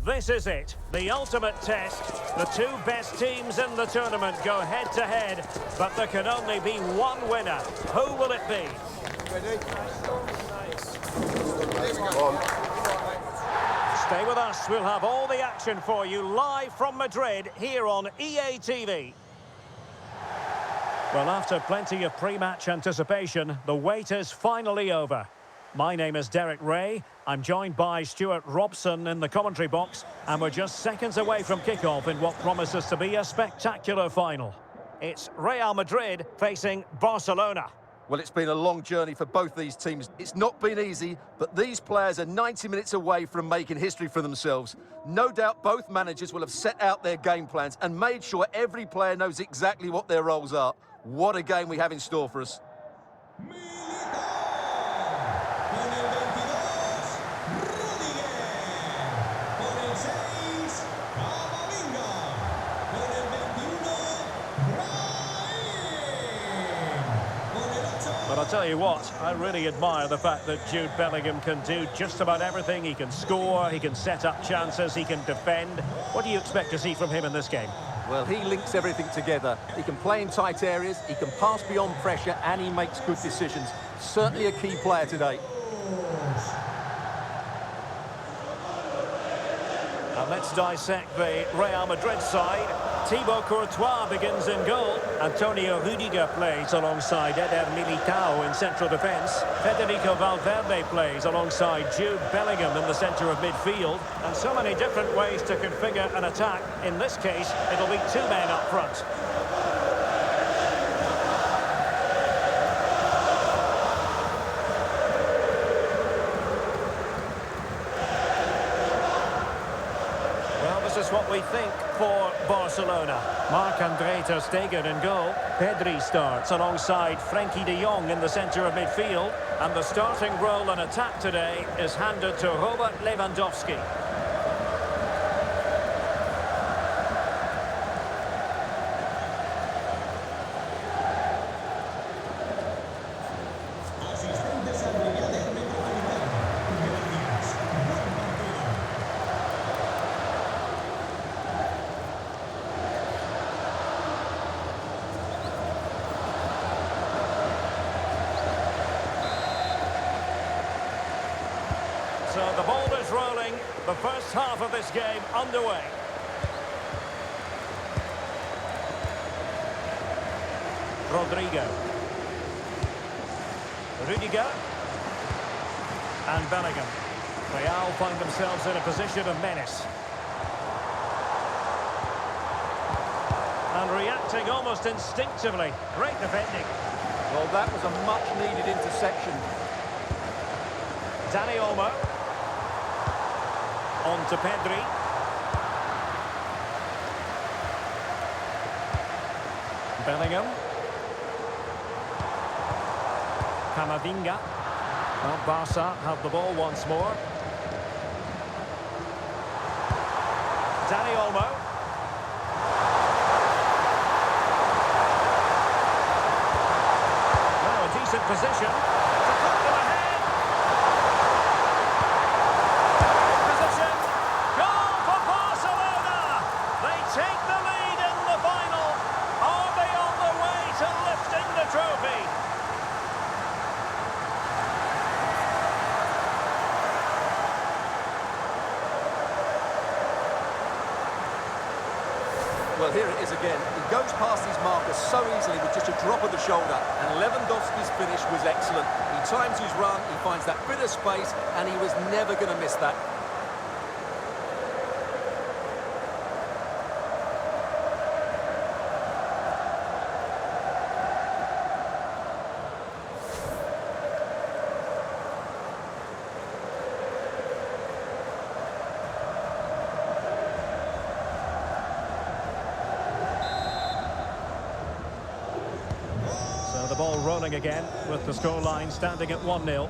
This is it, the ultimate test. The two best teams in the tournament go head-to-head, but there can only be one winner. Who will it be? Ready? Stay with us, we'll have all the action for you live from Madrid here on EA TV. Well, after plenty of pre-match anticipation, the wait is finally over. My name is Derek Ray. I'm joined by Stuart Robson in the commentary box, and we're just seconds away from kickoff in what promises to be a spectacular final. It's Real Madrid facing Barcelona. Well, it's been a long journey for both these teams. It's not been easy, but these players are 90 minutes away from making history for themselves. No doubt both managers will have set out their game plans and made sure every player knows exactly what their roles are. What a game we have in store for us. But I'll tell you what, I really admire the fact that Jude Bellingham can do just about everything. He can score, he can set up chances, he can defend. What do you expect to see from him in this game? Well, he links everything together. He can play in tight areas, he can pass beyond pressure, and he makes good decisions. Certainly a key player today. And let's dissect the Real Madrid side. Thibaut Courtois begins in goal. Antonio Rudiger plays alongside Eder Militao in central defence. Federico Valverde plays alongside Jude Bellingham in the centre of midfield. And so many different ways to configure an attack. In this case, it'll be two men up front. This is what we think for Barcelona. Marc-André ter Stegen in goal. Pedri starts alongside Frenkie de Jong in the centre of midfield. And the starting role in attack today is handed to Robert Lewandowski. So the ball is rolling, the first half of this game underway. Rodrigo. Rudiger. And Bellingham. Real find themselves in a position of menace. And reacting almost instinctively. Great defending. Well, that was a much-needed interception. Dani Olmo. On to Pedri. Bellingham. Camavinga. Well, Barca have the ball once more. Dani Olmo. Well, a decent position. To put them ahead. Take the lead in the final. Are they on the way to lifting the trophy? Well, here it is again. He goes past his marker so easily with just a drop of the shoulder, and Lewandowski's finish was excellent. He times his run, he finds that bit of space, and he was never going to miss that. So the ball rolling again with the scoreline standing at 1-0.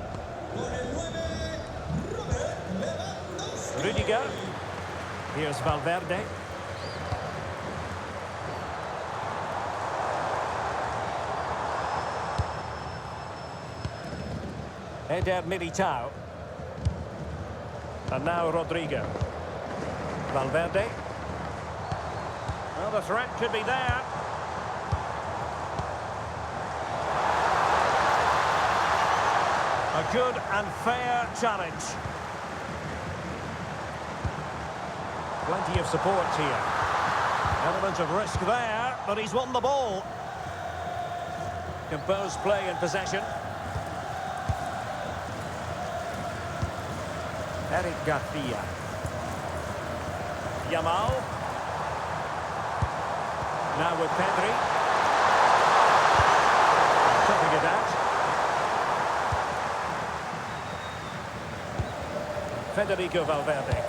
Rudiger. Here's Valverde. Eder Militao. And now Rodrigo. Valverde. Well, the threat could be there. A good and fair challenge. Plenty of support here. Element of risk there, but he's won the ball. Composed play in possession. Eric Garcia. Yamal. Now with Pedri. Cutting it out. Federico Valverde.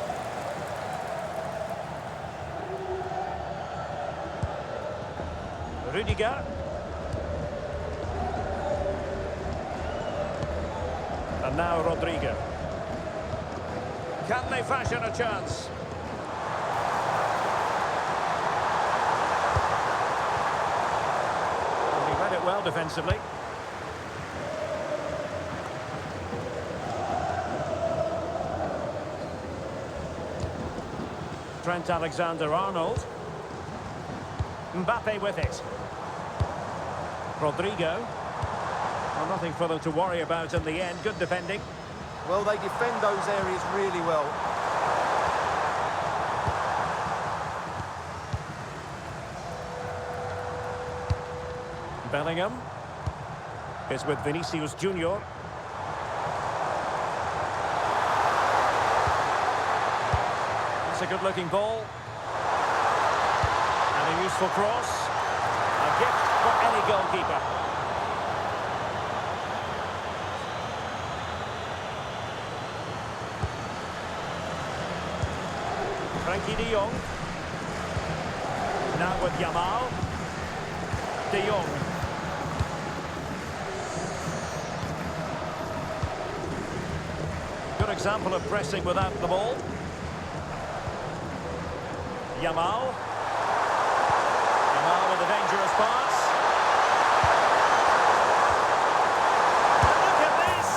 Rudiger. And now Rodrigo. Can they fashion a chance? Well, he read it well defensively. Trent Alexander-Arnold. Mbappe with it. Rodrigo. Well, nothing for them to worry about in the end. Good defending. Well, they defend those areas really well. Bellingham is with Vinicius Junior. It's a good-looking ball. And a useful cross. A gift for any goalkeeper. Frankie de Jong. Now with Yamal. De Jong. Good example of pressing without the ball. Yamal. Yamal with a dangerous pass. And look at this!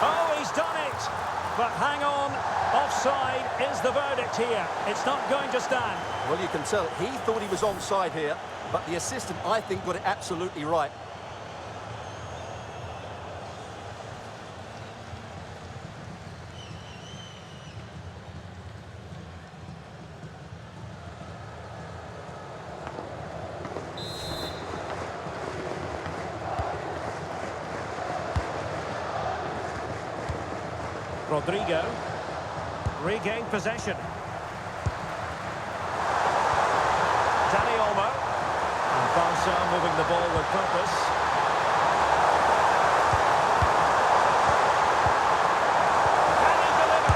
Oh, he's done it! But hang on, offside is the verdict here. It's not going to stand. Well, you can tell he thought he was onside here, but the assistant, I think, got it absolutely right. Rodrigo regained possession. Dani Olmo. And Barca moving the ball with purpose. Can he deliver?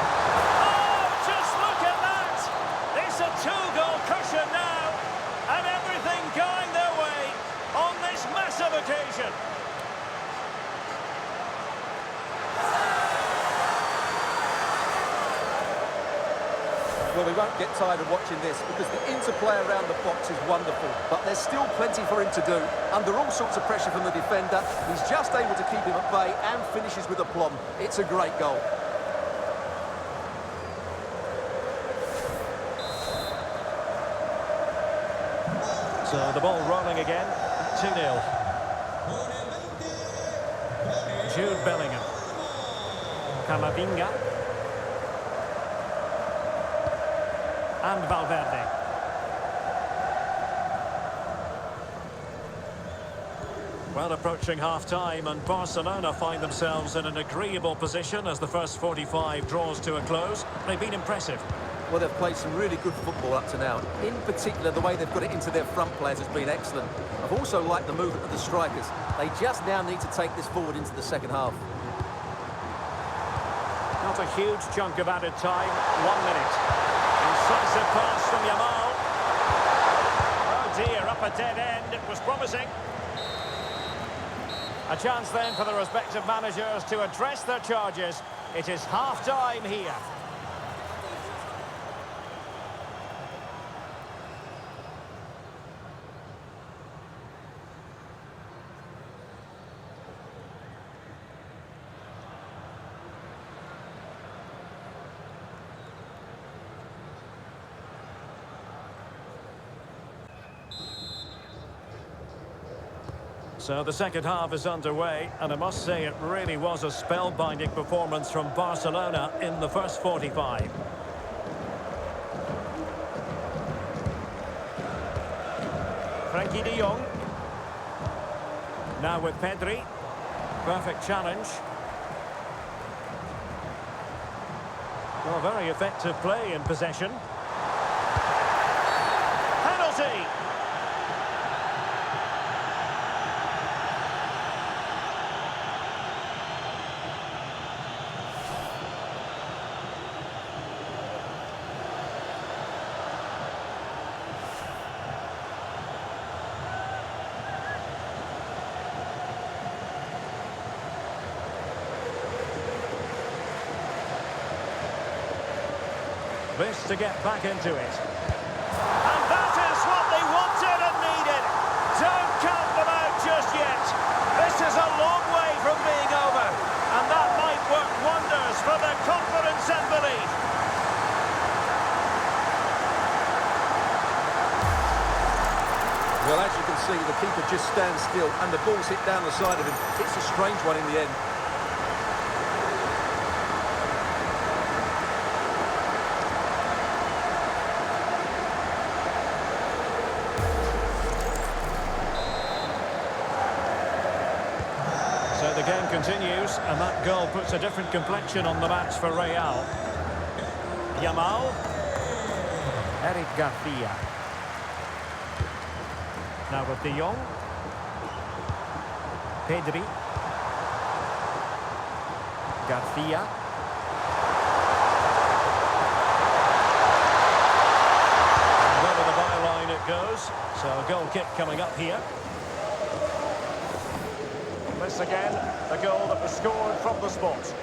Oh, just look at that! It's a two-goal cushion now, and everything going their way on this massive occasion. Well, we won't get tired of watching this because the interplay around the box is wonderful. But there's still plenty for him to do. Under all sorts of pressure from the defender, he's just able to keep him at bay and finishes with aplomb. It's a great goal. So the ball rolling again, 2-0. Jude Bellingham. Camavinga. And Valverde. Well, approaching half-time, and Barcelona find themselves in an agreeable position as the first 45 draws to a close. They've been impressive. Well, they've played some really good football up to now. In particular, the way they've got it into their front players has been excellent. I've also liked the movement of the strikers. They just now need to take this forward into the second half. Not a huge chunk of added time, 1 minute. Incisive pass from Yamal. Oh dear, up a dead end. It was promising. A chance then for the respective managers to address their charges. It is half-time here. So the second half is underway, and I must say it really was a spellbinding performance from Barcelona in the first 45. Frankie de Jong. Now with Pedri. Perfect challenge. Well, very effective play in possession. Penalty! This to get back into it. And that is what they wanted and needed. Don't count them out just yet. This is a long way from being over. And that might work wonders for their confidence and belief. Well, as you can see, the keeper just stands still and the ball's hit down the side of him. It's a strange one in the end. So the game continues, and that goal puts a different complexion on the match for Real. Yamal. Eric Garcia. Now with de Jong. Pedri. Garcia. And over the byline it goes. So a goal kick coming up here. This again, the goal that was scored from the spot.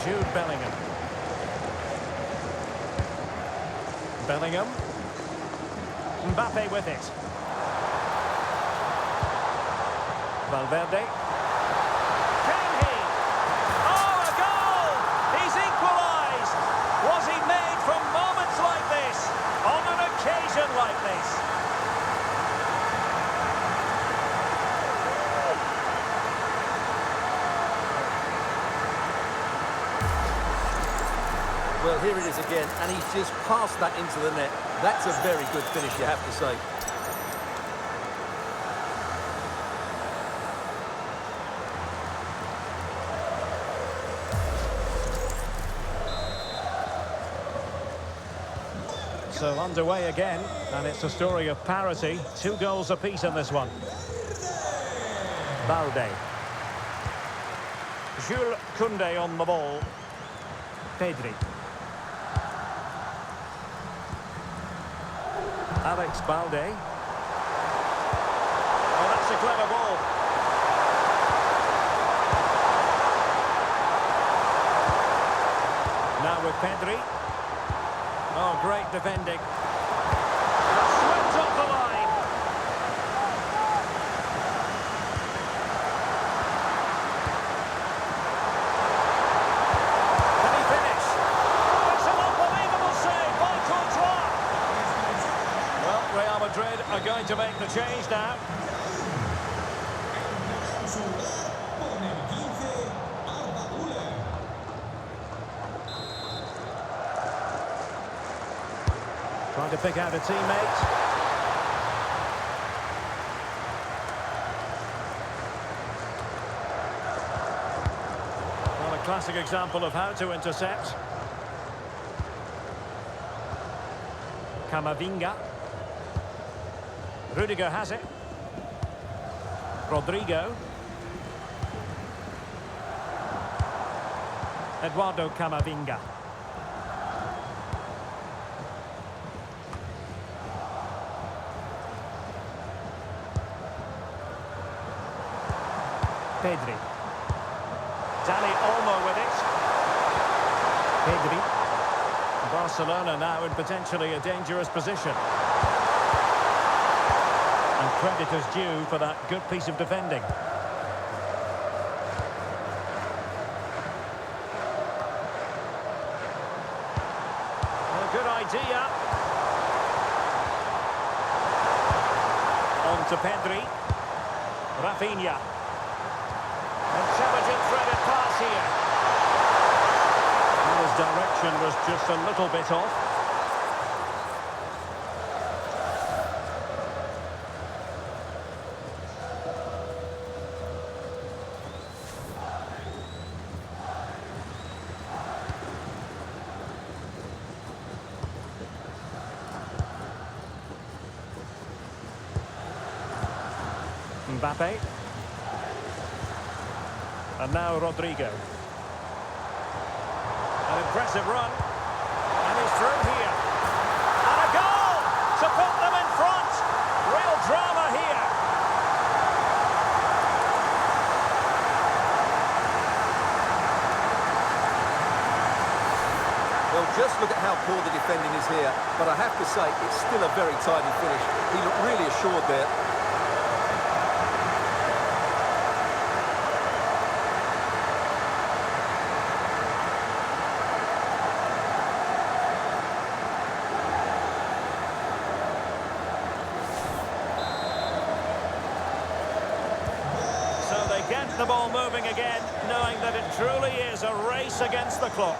Jude Bellingham. Bellingham. Mbappe with it. Valverde. Can he? Oh, a goal! He's equalised! Was he made from moments like this? On an occasion like this? Well, here it is again, and he's just passed that into the net. That's a very good finish, you have to say. So underway again, and it's a story of parity. 2 goals apiece in this one. Balde. Jules Koundé on the ball. Pedri. Alex Balde. Oh, that's a clever ball. Now with Pedri. Oh, great defending. Swept off the line. Can he finish? Oh, it's an unbelievable save by Courtois. Well, Real Madrid are going to make the change now. Trying to pick out a teammate. Well, a classic example of how to intercept. Camavinga. Rudiger has it. Rodrigo. Eduardo Camavinga. Pedri. Dani Olmo with it. Pedri. Barcelona now in potentially a dangerous position. And credit is due for that good piece of defending. to Pedri. Rafinha. Intelligent threaded pass here. And his direction was just a little bit off. Mbappe. And now Rodrigo. An impressive run. And he's through here. And a goal to put them in front. Real drama here. Well, just look at how poor the defending is here. But I have to say, it's still a very tidy finish. He looked really assured there. Get the ball moving again, knowing that it truly is a race against the clock.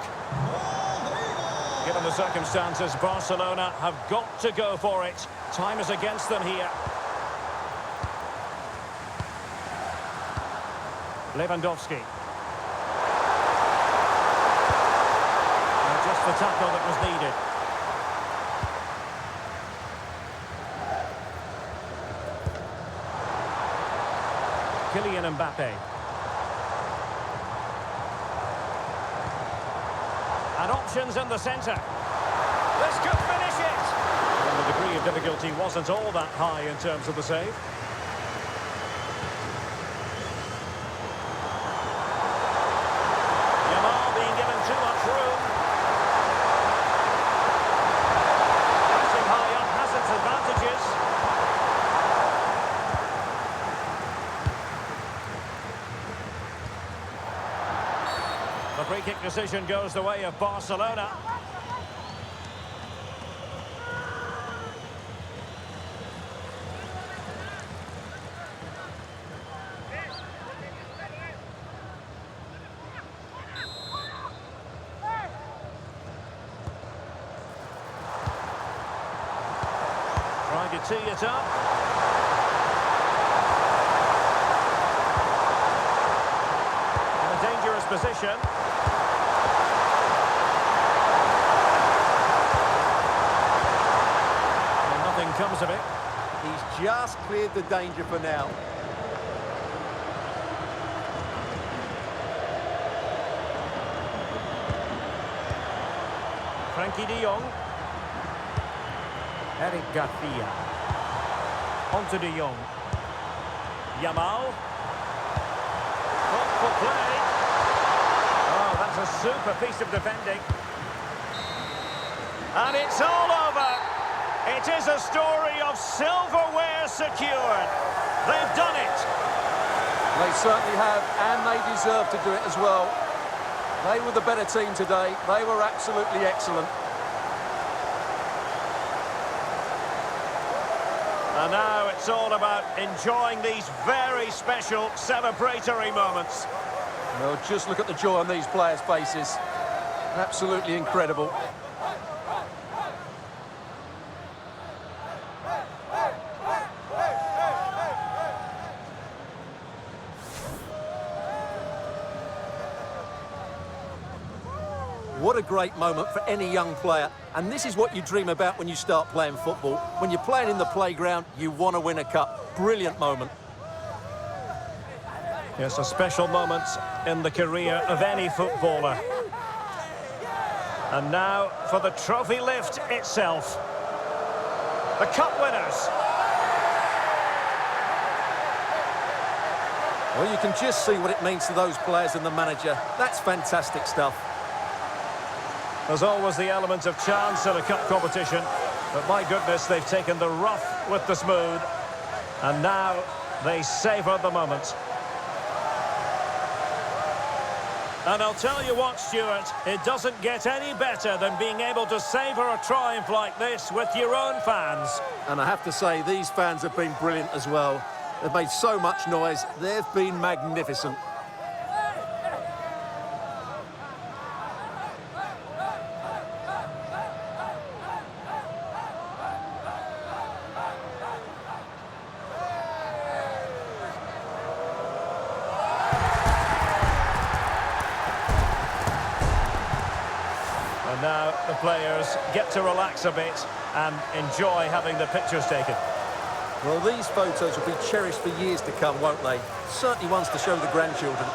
Given the circumstances, Barcelona have got to go for it. Time is against them here. Lewandowski. And just the tackle that was needed. Kylian Mbappe. And options in the centre. This could finish it! And the degree of difficulty wasn't all that high in terms of the save. Yamal being given too much room. Pressing high up has its advantages. The free kick decision goes the way of Barcelona. Trying to tee it up. In a dangerous position. Comes of it. He's just cleared the danger for now. Frankie de Jong. Eric Garcia. Onto de Jong. Yamal. Thoughtful play. Oh, that's a super piece of defending. And it's all over. It is a story of silverware secured. They've done it. They certainly have, and they deserve to do it as well. They were the better team today. They were absolutely excellent. And now it's all about enjoying these very special celebratory moments. Well, just look at the joy on these players' faces. Absolutely incredible. What a great moment for any young player. And this is what you dream about when you start playing football. When you're playing in the playground, you want to win a cup. Brilliant moment. Yes, a special moment in the career of any footballer. And now for the trophy lift itself. The cup winners. Well, you can just see what it means to those players and the manager. That's fantastic stuff. There's always the element of chance in a cup competition, but my goodness, they've taken the rough with the smooth, and now they savour the moment. And I'll tell you what, Stuart, it doesn't get any better than being able to savour a triumph like this with your own fans. And I have to say, these fans have been brilliant as well. They've made so much noise. They've been magnificent. And now the players get to relax a bit and enjoy having the pictures taken. Well, these photos will be cherished for years to come, won't they? Certainly ones to show the grandchildren.